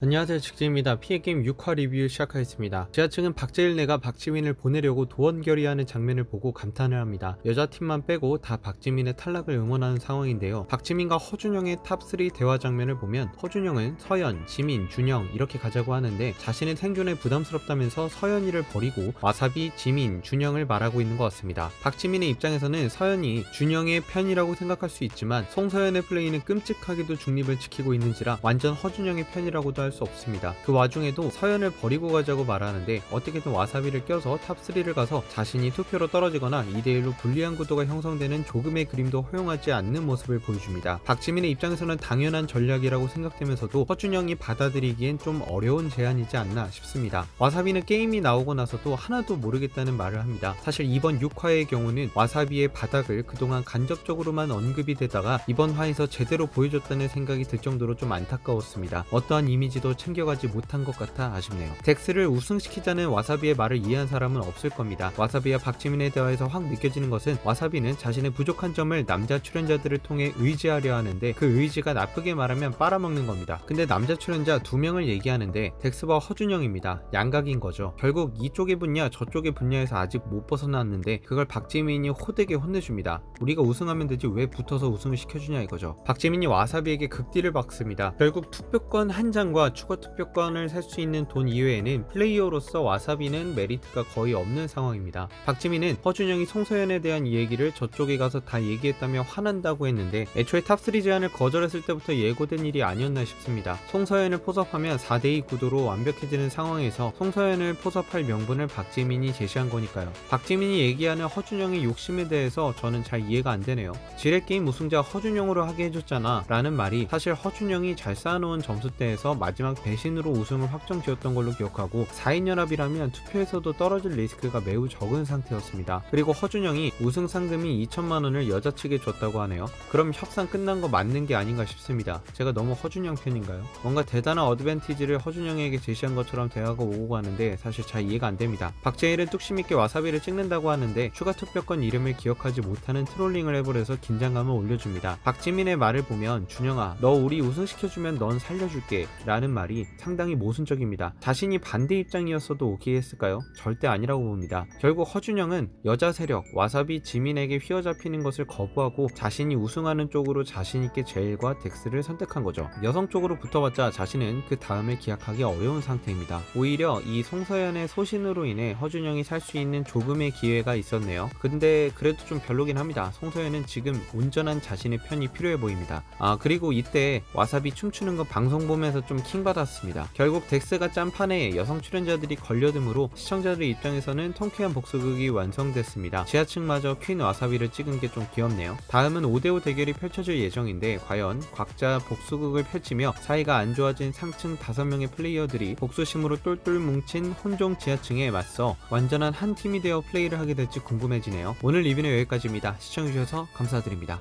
안녕하세요, 직진입니다. 피해게임 6화 리뷰 시작하겠습니다. 지하층은 박재일내가 박지민을 보내려고 도원결의하는 장면을 보고 감탄을 합니다. 여자팀만 빼고 다 박지민의 탈락을 응원하는 상황인데요. 박지민과 허준영의 탑3 대화 장면을 보면 허준영은 서연, 지민, 준영 이렇게 가자고 하는데 자신의 생존에 부담스럽다면서 서연이를 버리고 와사비, 지민, 준영을 말하고 있는 것 같습니다. 박지민의 입장에서는 서연이 준영의 편이라고 생각할 수 있지만 송서연의 플레이는 끔찍하게도 중립을 지키고 있는지라 완전 허준영의 편이라고도 할 수 없습니다. 그 와중에도 서연을 버리고 가자고 말하는데 어떻게든 와사비를 껴서 탑3를 가서 자신이 투표로 떨어지거나 2대1로 불리한 구도가 형성되는 조금의 그림도 허용하지 않는 모습을 보여줍니다. 박지민의 입장에서는 당연한 전략이라고 생각되면서도 허준영이 받아들이기엔 좀 어려운 제안이지 않나 싶습니다. 와사비는 게임이 나오고 나서도 하나도 모르겠다는 말을 합니다. 사실 이번 6화의 경우는 와사비의 바닥을 그동안 간접적으로만 언급이 되다가 이번 화에서 제대로 보여줬다는 생각이 들 정도로 좀 안타까웠습니다. 어떠한 이미지도 챙겨가지 못한 것 같아 아쉽네요. 덱스를 우승시키자는 와사비의 말을 이해한 사람은 없을 겁니다. 와사비와 박지민의 대화에서 확 느껴지는 것은 와사비는 자신의 부족한 점을 남자 출연자들을 통해 의지하려 하는데 그 의지가 나쁘게 말하면 빨아먹는 겁니다. 근데 남자 출연자 2명을 얘기하는데 덱스와 허준영입니다. 양각인 거죠. 결국 이쪽의 분야 저쪽의 분야에서 아직 못 벗어났는데 그걸 박지민이 호되게 혼내줍니다. 우리가 우승하면 되지 왜 붙어서 우승을 시켜주냐 이거죠. 박지민이 와사비에게 극딜을 박습니다. 결국 투표권 한 장과 추가 투표권을 살 수 있는 돈 이외에는 플레이어로서 와사비는 메리트가 거의 없는 상황입니다. 박지민은 허준영이 송서연에 대한 얘기를 저쪽에 가서 다 얘기했다며 화난다고 했는데 애초에 탑3 제안을 거절했을 때부터 예고된 일이 아니었나 싶습니다. 송서연을 포섭하면 4대2 구도로 완벽해지는 상황에서 송서연을 포섭할 명분을 박지민이 제시한 거니까요. 박지민이 얘기하는 허준영의 욕심에 대해서 저는 잘 이해가 안 되네요. 지뢰게임 우승자 허준영으로 하게 해줬잖아 라는 말이 사실 허준영이 잘 쌓아놓은 점수대에서 마지막 배신으로 우승을 확정지었던 걸로 기억하고 4인연합이라면 투표에서도 떨어질 리스크가 매우 적은 상태였습니다. 그리고 허준영이 우승 상금이 2천만원을 여자 측에 줬다고 하네요. 그럼 협상 끝난 거 맞는 게 아닌가 싶습니다. 제가 너무 허준영 편인가요? 뭔가 대단한 어드밴티지를 허준영에게 제시한 것처럼 대화가 오고 가는데 사실 잘 이해가 안 됩니다. 박재일은 뚝심있게 와사비를 찍는다고 하는데 추가 투표권 이름을 기억하지 못하는 트롤링을 해버려서 긴장감을 올려줍니다. 박지민의 말을 보면 준영아 너 우리 우승시켜주면 넌 살려줄게 라는 말이 상당히 모순적입니다. 자신이 반대 입장이었어도 오케이 했을까요? 절대 아니라고 봅니다. 결국 허준영은 여자 세력 와사비 지민에게 휘어잡히는 것을 거부하고 자신이 우승하는 쪽으로 자신있게 제일과 덱스를 선택한 거죠. 여성 쪽으로 붙어봤자 자신은 그 다음을 기약하기 어려운 상태입니다. 오히려 이 송서연의 소신으로 인해 허준영이 살 수 있는 조금의 기회가 있었네요. 근데 그래도 좀 별로긴 합니다. 송서연은 지금 온전한 자신의 편이 필요해 보입니다. 그리고 이때 와사비 춤추는 거 방송 보면서 좀 킹받았습니다. 결국 덱스가 짠 판에 여성 출연자들이 걸려드므로 시청자들 입장에서는 통쾌한 복수극이 완성됐습니다. 지하층마저 퀸 와사비를 찍은 게 좀 귀엽네요. 다음은 5대5 대결이 펼쳐질 예정인데 과연 각자 복수극을 펼치며 사이가 안 좋아진 상층 5명의 플레이어들이 복수심으로 똘똘 뭉친 혼종 지하층에 맞서 완전한 한 팀이 되어 플레이를 하게 될지 궁금해지네요. 오늘 리뷰는 여기까지입니다. 시청해주셔서 감사드립니다.